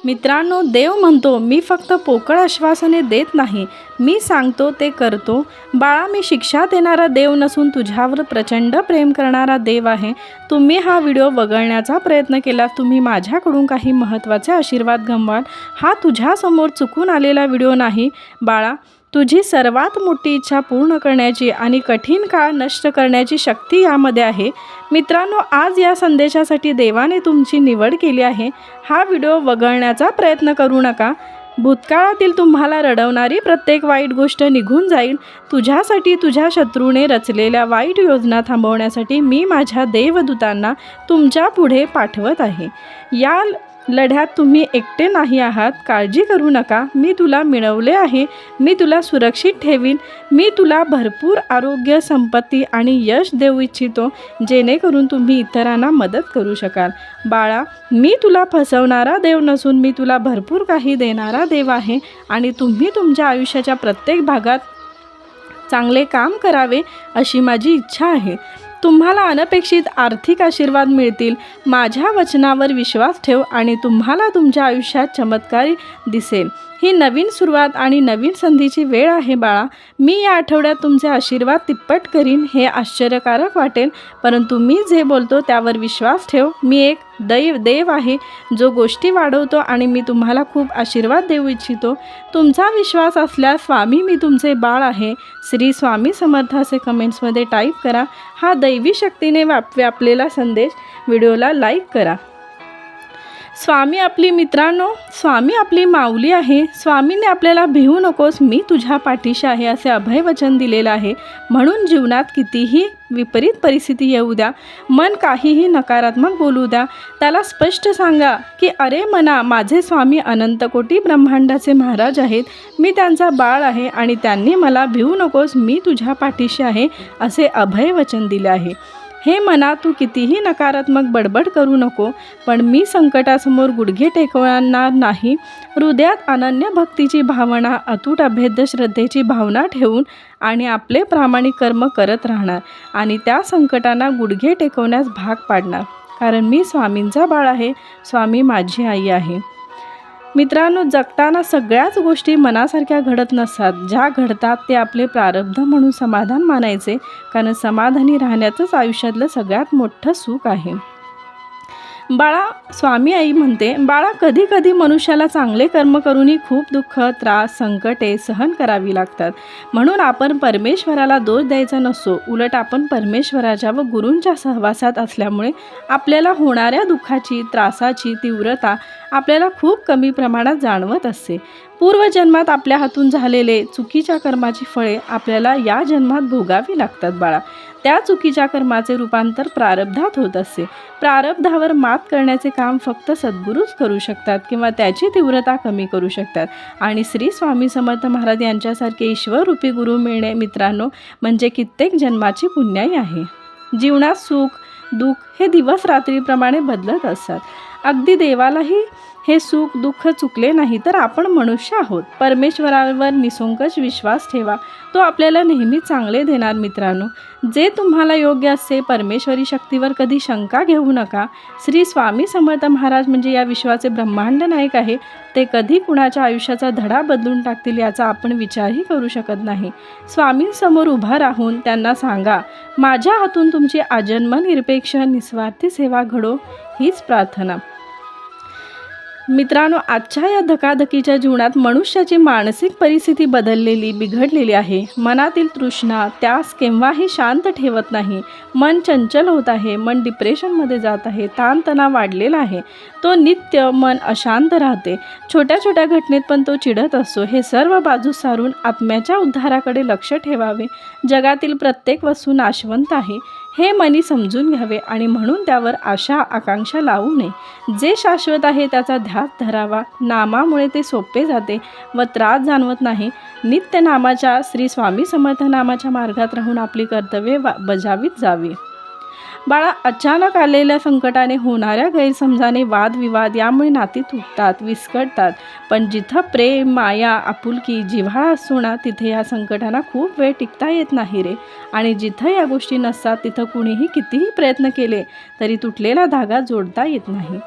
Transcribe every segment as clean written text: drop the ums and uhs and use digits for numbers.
मित्रांनो, देव म्हणतो, मी फक्त पोकळ आश्वासने देत नाही, मी सांगतो ते करतो. बाळा, मी शिक्षा देणारा देव नसून तुझ्यावर प्रचंड प्रेम करणारा देव आहे. तुम्ही हा व्हिडिओ वगळण्याचा प्रयत्न केलात, तुम्ही माझ्याकडून काही महत्त्वाचे आशीर्वाद गमवाल. हा तुझ्यासमोर चुकून आलेला व्हिडिओ नाही. बाळा, तुझी सर्वात मोठी इच्छा पूर्ण करण्याची आणि कठीण काळ नष्ट करण्याची शक्ती यामध्ये आहे. मित्रांनो, आज या संदेशासाठी देवाने तुमची निवड केली आहे. हा व्हिडिओ वगळण्याचा प्रयत्न करू नका. भूतकाळातील तुम्हाला रडवणारी प्रत्येक वाईट गोष्ट निघून जाईल. तुझ्यासाठी तुझ्या शत्रूने रचलेल्या वाईट योजना थांबवण्यासाठी मी माझ्या देवदूतांना तुमच्या पुढे पाठवत आहे. या लढ्यात तुम्ही एकटे नाही आहात. काळजी करू नका. मी तुला मिळवले आहे. मी तुला सुरक्षित ठेवीन. मी तुला भरपूर आरोग्य, संपत्ती आणि यश देऊ इच्छितो, जेणेकरून तुम्ही इतरांना मदत करू शकाल. बाळा, मी तुला फसवणारा देव नसून मी तुला भरपूर काही देणारा देव आहे आणि तुम्ही तुमच्या आयुष्याच्या प्रत्येक भागात चांगले काम करावे अशी माझी इच्छा आहे. तुम्हाला अनपेक्षित आर्थिक आशीर्वाद मिळतील. माझ्या वचनावर विश्वास ठेव आणि तुम्हाला तुमच्या आयुष्यात चमत्कारी दिसेल. ही नवीन सुरुवात आणि नवीन संधीची वेळ आहे. बाळा, मी या आठवड्यात तुमचे आशीर्वाद तिप्पट करीन. हे आश्चर्यकारक वाटेल, परंतु मी जे बोलतो त्यावर विश्वास ठेव. मी एक देव आहे जो गोष्टी वाढवतो आणि मी तुम्हाला खूप आशीर्वाद देऊ इच्छितो. तुमचा विश्वास असल्यास स्वामी, मी तुमचे बाळ आहे. श्री स्वामी समर्थ असे कमेंट्समध्ये टाईप करा. हा दैवी शक्तीने व्यापलेला संदेश व्हिडिओला लाईक करा. स्वामी स्वामी आपली माऊली आहे. स्वामीने आपल्याला भिवू नकोस, मी तुझ्या पाठीशी आहे असे अभयवचन दिलेलं आहे. म्हणून जीवनात कितीही विपरीत परिस्थिती येऊ द्या, मन काहीही नकारात्मक बोलू द्या, त्याला स्पष्ट सांगा की अरे मना, माझे स्वामी अनंत कोटी ब्रह्मांडाचे महाराज आहेत. मी त्यांचा बाळ आहे आणि त्यांनी मला भिवू नकोस, मी तुझ्या पाठीशी आहे असे अभयवचन दिले आहे. हे मना, तू कितीही नकारात्मक बडबड करू नको, पण मी संकटासमोर गुडघे टेकवणार नाही. हृदयात अनन्य भक्तीची भावना, अतूट अभेद्य श्रद्धेची भावना ठेवून आणि आपले प्रामाणिक कर्म करत राहणार आणि त्या संकटांना गुडघे टेकवण्यास भाग पाडणार. कारण मी स्वामींचा बाळ आहे. स्वामी माझी आई आहे. मित्रांनो, जगताना सगळ्याच गोष्टी मनासारख्या घडत नसतात. ज्या घडतात ते आपले प्रारब्ध म्हणून समाधान मानायचे, कारण समाधानी राहण्याचंच आयुष्यातलं सगळ्यात मोठं सुख आहे. बाळा, स्वामी आई म्हणते, बाळा, कधी कधी मनुष्याला चांगले कर्म करूनही खूप दुःख, त्रास, संकटे सहन करावी लागतात. म्हणून आपण परमेश्वराला दोष द्यायचा नसतो. उलट आपण परमेश्वराच्या व गुरूंच्या सहवासात असल्यामुळे आपल्याला होणाऱ्या दुःखाची, त्रासाची तीव्रता आपल्याला खूप कमी प्रमाणात जाणवत असते. पूर्वजन्मात आपल्या हातून झालेले चुकीच्या कर्माची फळे आपल्याला या जन्मात भोगावी लागतात. बाळा, त्या चुकीच्या कर्माचे रूपांतर प्रारब्धात होत असते. प्रारब्धावर मात करण्याचे काम फक्त सद्गुरूच करू शकतात किंवा त्याची तीव्रता कमी करू शकतात. आणि श्री स्वामी समर्थ महाराज यांच्यासारखे ईश्वररूपी गुरु मिळणे मित्रांनो, म्हणजे कित्येक जन्माची पुण्याई आहे. जीवनात सुख दुःख हे दिवस रात्रीप्रमाणे बदलत असतात. अगदी देवालाही हे सुख दुःख चुकले नाही, तर आपण मनुष्य आहोत. परमेश्वरावर निसंकोच विश्वास ठेवा, तो आपल्याला नेहमी चांगले देणार. मित्रांनो, जे तुम्हाला योग्य असते, परमेश्वरी शक्तीवर कधी शंका घेऊ नका. श्री स्वामी समर्थ महाराज म्हणजे या विश्वाचे ब्रह्मांड नायक आहे. ते कधी कुणाच्या आयुष्याचा धडा बदलून टाकतील याचा आपण विचारही करू शकत नाही. स्वामींसमोर उभा राहून त्यांना सांगा, माझ्या हातून तुमची आजन्म निरपेक्ष निस्वार्थी सेवा घडो, हीच प्रार्थना. मित्रांनो, आजच्या या धकाधकीच्या जीवनात मनुष्याची मानसिक परिस्थिती बिघडलेली आहे. मनातील तृष्णा त्यास केव्हाही शांत ठेवत नाही. मन चंचल होत आहे. मन डिप्रेशनमध्ये जात आहे. ताणतणाव वाढलेला आहे. तो नित्य मन अशांत राहते. छोट्या छोट्या घटनेत पण तो चिडत असतो. हे सर्व बाजू सारून आत्म्याच्या उद्धाराकडे लक्ष ठेवावे. जगातील प्रत्येक वस्तू नाशवंत आहे हे मनी समजून घ्यावे आणि म्हणून त्यावर आशा आकांक्षा लावू नये. जे शाश्वत आहे त्याचा ध्यास धरावा. नामामुळे ते सोपे जाते व त्रास जाणवत नाही. नित्य नामाच्या, श्री स्वामी समर्थ नामाच्या मार्गात राहून आपली कर्तव्ये बजावीत जावी. बाळा, अचानक आलेल्या संकटाने, होणाऱ्या गैरसमजाने, वादविवाद यामुळे नाती तुटतात, विस्कटतात. पण जिथं प्रेम, माया, आपुलकी, जिव्हाळा असतो ना, तिथे या संकटांना खूप वेळ टिकता येत नाही रे. आणि जिथं या गोष्टी नसतात तिथं कुणीही कितीही प्रयत्न केले तरी तुटलेला धागा जोडता येत नाही.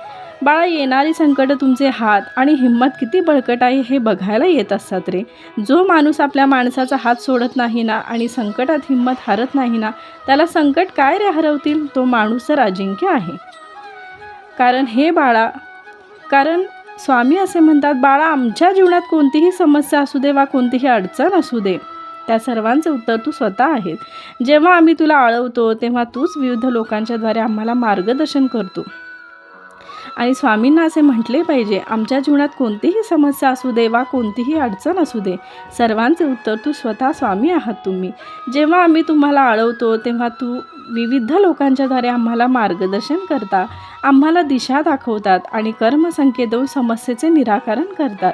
बाळा, येणारी संकट तुमचे हात आणि हिंमत किती बळकट आहे हे बघायला येत असतात रे. जो माणूस आपल्या माणसाचा हात सोडत नाही ना आणि संकटात हिंमत हारत नाही ना, त्याला संकट काय रे हरवतील. तो माणूस तर अजिंक्य आहे. कारण स्वामी असे म्हणतात, बाळा, आमच्या जीवनात कोणतीही समस्या असू दे वा कोणतीही अडचण असू दे, त्या सर्वांचे उत्तर तू स्वतः आहेस. जेव्हा आम्ही तुला आळवतो तेव्हा तूच विविध लोकांच्या द्वारे आम्हाला मार्गदर्शन करतो. आणि स्वामींना असे म्हटले पाहिजे, आमच्या जीवनात कोणतीही समस्या असू दे वा कोणतीही अडचण असू दे, सर्वांचे उत्तर तू स्वतः स्वामी आहात तुम्ही. जेव्हा आम्ही तुम्हाला आळवतो तेव्हा तू विविध लोकांच्या द्वारे आम्हाला मार्गदर्शन करता, आम्हाला दिशा दाखवतात आणि कर्मसंकेत देऊन समस्येचे निराकरण करतात.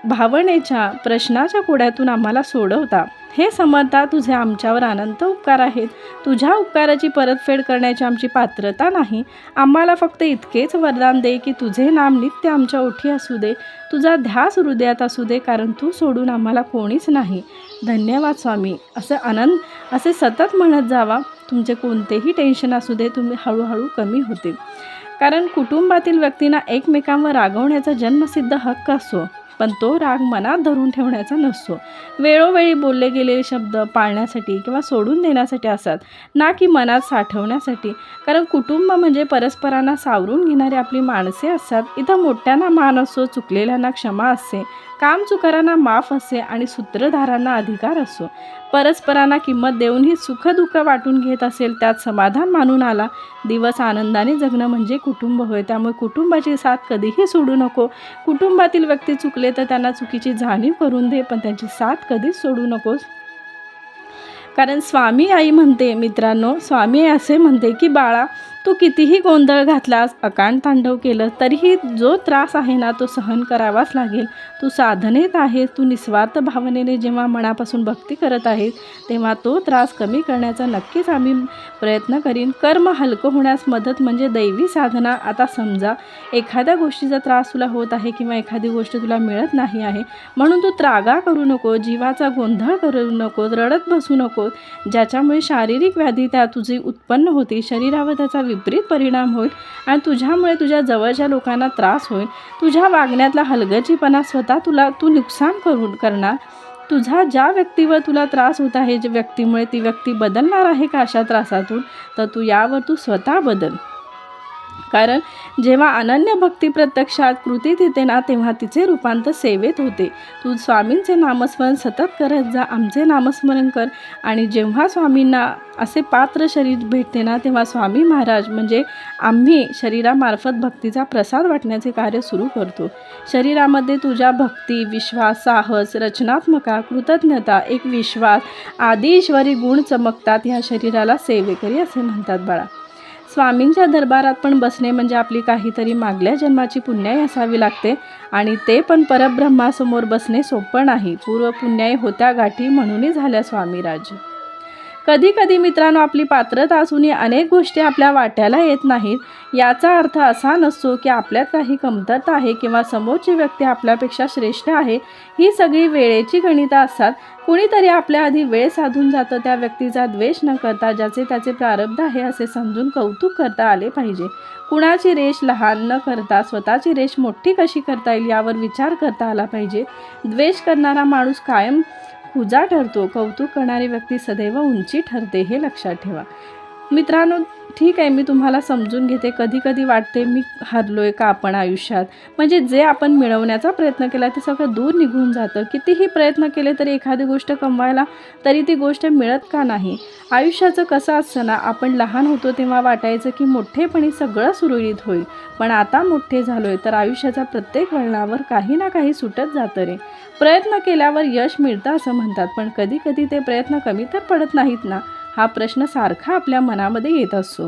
भावनेच्या प्रश्नाच्या कोड्यातून आम्हाला सोडवता. हे समर्था, तुझे आमच्यावर अनंत उपकार आहेत. तुझ्या उपकाराची परतफेड करण्याची आमची पात्रता नाही. आम्हाला फक्त इतकेच वरदान दे की तुझे नाम नित्य आमच्या ओठी असू दे, तुझा ध्यास हृदयात असू दे, कारण तू सोडून आम्हाला कोणीच नाही. धन्यवाद स्वामी. असे सतत म्हणत जावा. तुमचे कोणतेही टेन्शन असू दे, तुम्ही हळूहळू कमी होते. कारण कुटुंबातील व्यक्तींना एकमेकांवर रागवण्याचा जन्मसिद्ध हक्क असतो, पण तो राग मनात धरून ठेवण्याचा नसतो. वेळोवेळी बोलले गेलेले शब्द पाळण्यासाठी किंवा सोडून देण्यासाठी असतात, ना की मनात साठवण्यासाठी. कारण कुटुंब म्हणजे परस्परांना सावरून घेणारी आपली माणसे असतात. इथं मोठ्यांना मान असतो, चुकलेल्यांना क्षमा असते, कामचुकारांना माफ असते आणि सूत्रधारांना अधिकार असतो. परस्परांना किंमत देऊनही सुखदुःख वाटून घेत असेल, त्यात समाधान मानून आला दिवस आनंदाने जगणं म्हणजे कुटुंब होय. त्यामुळे कुटुंबाची साथ कधीही सोडू नको. कुटुंबातील व्यक्ती चुकले तर त्यांना चुकीची जाणीव करून दे, पण त्यांची साथ कधीच सोडू नकोस. कारण स्वामी आई म्हणते, मित्रांनो, स्वामी आई असे म्हणते की बाळा, तू कितीही गोंधळ घातलास, अकांड तांडव केलं, तरीही जो त्रास आहे ना तो सहन करावाच लागेल. तू साधनेत आहेस. तू निस्वार्थ भावनेने जेव्हा मनापासून भक्ती करत आहेस तेव्हा तो त्रास कमी करण्याचा नक्कीच आम्ही प्रयत्न करीन. कर्म हलकं होण्यास मदत म्हणजे दैवी साधना. आता समजा एखाद्या गोष्टीचा त्रास तुला होत आहे किंवा एखादी गोष्ट तुला मिळत नाही आहे, म्हणून तू त्रागा करू नको, जीवाचा गोंधळ करू नको, रडत बसू नको, ज्याच्यामुळे शारीरिक व्याधी त्या तुझी उत्पन्न होती, शरीरावर त्याचा विपरीत परिणाम होईल आणि तुझ्यामुळे तुझ्या जवळच्या लोकांना त्रास होईल. तुझ्या वागण्यातला हलगर्जीपणा स्वतः तू नुकसान करणार. तुझा ज्या व्यक्तीवर तुला त्रास होत आहे, ज्या व्यक्तीमुळे ती व्यक्ती बदलणार आहे का अशा त्रासातून, तर तू स्वतः बदल. कारण जेव्हा अनन्य भक्ती प्रत्यक्षात कृतीत येते ना, तेव्हा तिचे रूपांतर सेवेत होते. तू स्वामींचे नामस्मरण सतत करत जा, आमचे नामस्मरण कर. आणि जेव्हा स्वामींना असे पात्र शरीर भेटते ना, तेव्हा स्वामी महाराज म्हणजे आम्ही शरीरामार्फत भक्तीचा प्रसाद वाटण्याचे कार्य सुरू करतो. शरीरामध्ये तुझ्या भक्ती, विश्वास, साहस, रचनात्मका, कृतज्ञता, एक विश्वास आदी ईश्वरी गुण चमकतात. ह्या शरीराला सेवेकरी असे म्हणतात बाळा. स्वामींच्या दरबारात पण बसणे म्हणजे आपली काहीतरी मागल्या जन्माची पुण्याई असावी लागते आणि ते पण परब्रह्मासमोर बसणे सोपं नाही. पूर्व पुण्याई होत्या गाठी म्हणूनही झाल्या स्वामीराज. कधी कधी मित्रांनो, आपली पात्रता असूनही अनेक गोष्टी आपल्या वाट्याला येत नाहीत. याचा अर्थ असा नसतो की आपल्यात काही कमतरता आहे किंवा समोरची व्यक्ती आपल्यापेक्षा श्रेष्ठ आहे. ही सगळी वेळेची गणितं असतात. कुणीतरी आपल्या आधी वेळ साधून जातं. त्या व्यक्तीचा द्वेष न करता ज्याचे त्याचे प्रारब्ध आहे असे समजून कौतुक करता आले पाहिजे. कुणाची रेष लहान न करता स्वतःची रेष मोठी कशी करता येईल यावर विचार करता आला पाहिजे. द्वेष करणारा माणूस कायम खुजा ठरतो, कौतुक करणारी व्यक्ती सदैव उंची ठरते, हे लक्षात ठेवा. मित्रांनो, ठीक आहे, मी तुम्हाला समजून घेते. कधी कधी वाटते मी हरलोय का आपण आयुष्यात, म्हणजे जे आपण मिळवण्याचा प्रयत्न केला ते सगळं दूर निघून जातं. कितीही प्रयत्न केले तरी एखादी गोष्ट कमवायला तरी ती गोष्ट मिळत का नाही. आयुष्याचं कसं असतं ना, आपण लहान होतो तेव्हा वाटायचं की मोठेपणी सगळं सुरळीत होईल, पण आता मोठे झालोय तर आयुष्याच्या प्रत्येक वळणावर काही ना काही सुटत जातं रे. प्रयत्न केल्यावर यश मिळतं असं म्हणतात, पण कधी कधी ते प्रयत्न कमी तर पडत नाहीत ना, हा प्रश्न सारखा आपल्या मनामध्ये येत असतो.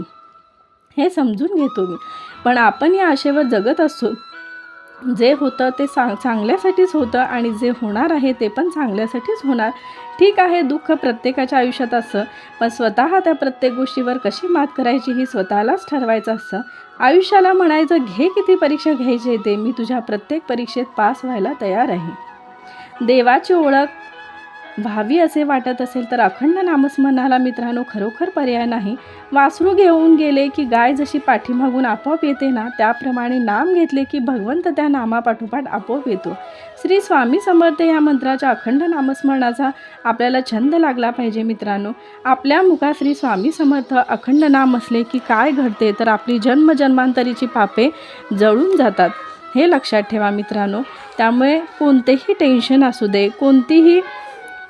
हे समजून घेतो मी, पण आपण या आशेवर जगत असतो. जे होतं ते चांगल्यासाठीच होतं आणि जे होणार आहे ते पण चांगल्यासाठीच होणार. ठीक आहे, दुःख प्रत्येकाच्या आयुष्यात असतं, पण स्वतः त्या प्रत्येक गोष्टीवर कशी मात करायची ही स्वतःलाच ठरवायचं असतं. आयुष्याला म्हणायचं, घे किती परीक्षा घ्यायची ते, मी तुझ्या प्रत्येक परीक्षेत पास व्हायला तयार आहे. देवाची ओळख व्हावी असे वाटत असेल तर अखंड नामस्मरणाला मित्रांनो खरोखर पर्याय नाही. वासरू घेऊन गेले की गाय जशी पाठीमागून आपोआप येते ना, त्याप्रमाणे नाम घेतले की भगवंत त्या नामापाठोपाठ आपोआप येतो. श्री स्वामी समर्थ या मंत्राच्या अखंड नामस्मरणाचा आपल्याला छंद लागला पाहिजे मित्रांनो. आपल्या मुखात श्री स्वामी समर्थ अखंड नाम असले की काय घडते तर आपली जन्मजन्मांतरीची पापे जळून जातात, हे लक्षात ठेवा मित्रांनो. त्यामुळे कोणतेही टेन्शन असू दे,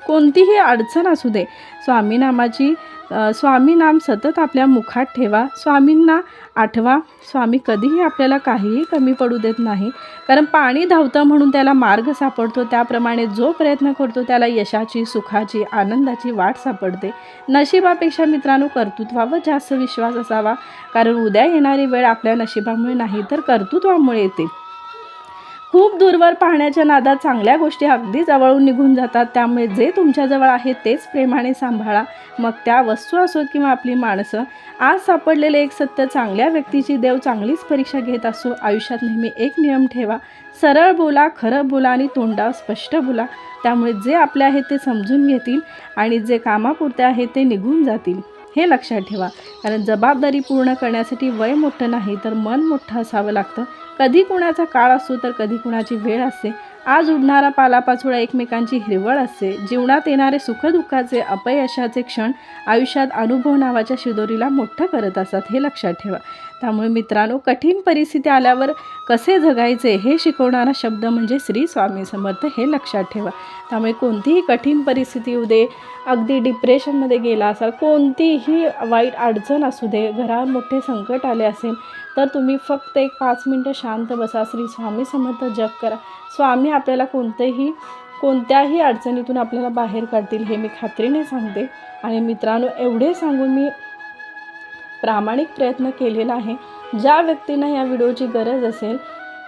कोणतीही अडचण असू दे, स्वामी नाम सतत आपल्या मुखात ठेवा. स्वामींना आठवा. स्वामी कधीही आपल्याला काहीही कमी पडू देत नाही. कारण पाणी धावतं म्हणून त्याला मार्ग सापडतो, त्याप्रमाणे जो प्रयत्न करतो त्याला यशाची, सुखाची, आनंदाची वाट सापडते. नशिबापेक्षा मित्रांनो कर्तृत्वावर जास्त विश्वास असावा, कारण उद्या येणारी वेळ आपल्या नशिबामुळे नाही तर कर्तृत्वामुळे येते. खूप दूरवर पाहण्याच्या नादात चांगल्या गोष्टी अगदी जवळून निघून जातात. त्यामुळे जे तुमच्याजवळ आहे तेच प्रेमाने सांभाळा. मग त्या वस्तू असोत किंवा आपली माणसं. आज सापडलेले एक सत्य, चांगल्या व्यक्तीची देव चांगलीच परीक्षा घेत असो. आयुष्यात नेहमी एक नियम ठेवा, सरळ बोला, खरं बोला आणि तोंडावर स्पष्ट बोला. त्यामुळे जे आपले आहे ते समजून घेतील आणि जे कामापुरते आहे ते निघून जातील, हे लक्षात ठेवा. कारण जबाबदारी पूर्ण करण्यासाठी वय मोठं नाही तर मन मोठं असावं लागतं. कधी कुणाचा काळ असतो तर कधी कुणाची वेळ असते. आज उडणारा पालापाचोळा एकमेकांची हिरवळ असते. जीवनात येणारे सुखदुःखाचे, अपयशाचे क्षण आयुष्यात अनुभव नावाच्या शिदोरीला मोठं करत असतात, हे लक्षात ठेवा. त्यामुळे मित्रांनो, कठीण परिस्थिती आल्यावर कसे जगायचे हे शिकवणारा शब्द म्हणजे श्री स्वामी समर्थ, हे लक्षात ठेवा. त्यामुळे कोणतीही कठीण परिस्थिती येऊ दे, अगदी डिप्रेशनमध्ये गेला असाल, कोणतीही वाईट अडचण असू दे, घरात मोठे संकट आले असेल तर तुम्ही फक्त एक 5 मिनटं शांत बसा, श्री स्वामी समर्थ जप करा. स्वामी आपल्याला कोणत्याही अडचणीतून आपल्याला बाहेर काढतील, हे मी खात्रीने सांगते. आणि मित्रांनो, एवढे सांगून मी प्रामाणिक प्रयत्न केलेला आहे. ज्या व्यक्तींना या व्हिडिओची गरज असेल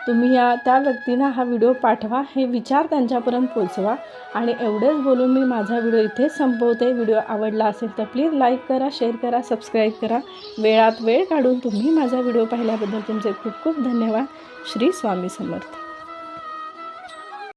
तुम्ही त्या व्यक्तींना हा व्हिडिओ पाठवा, हे विचार त्यांच्यापर्यंत पोचवा. आणि एवढेच बोलून मी माझा व्हिडिओ इथेच संपवते. व्हिडिओ आवडला असेल तर प्लीज लाईक करा, शेअर करा, सबस्क्राईब करा. वेळात वेळ काढून तुम्ही माझा व्हिडिओ पाहिल्याबद्दल तुमचे खूप खूप धन्यवाद. श्री स्वामी समर्थ.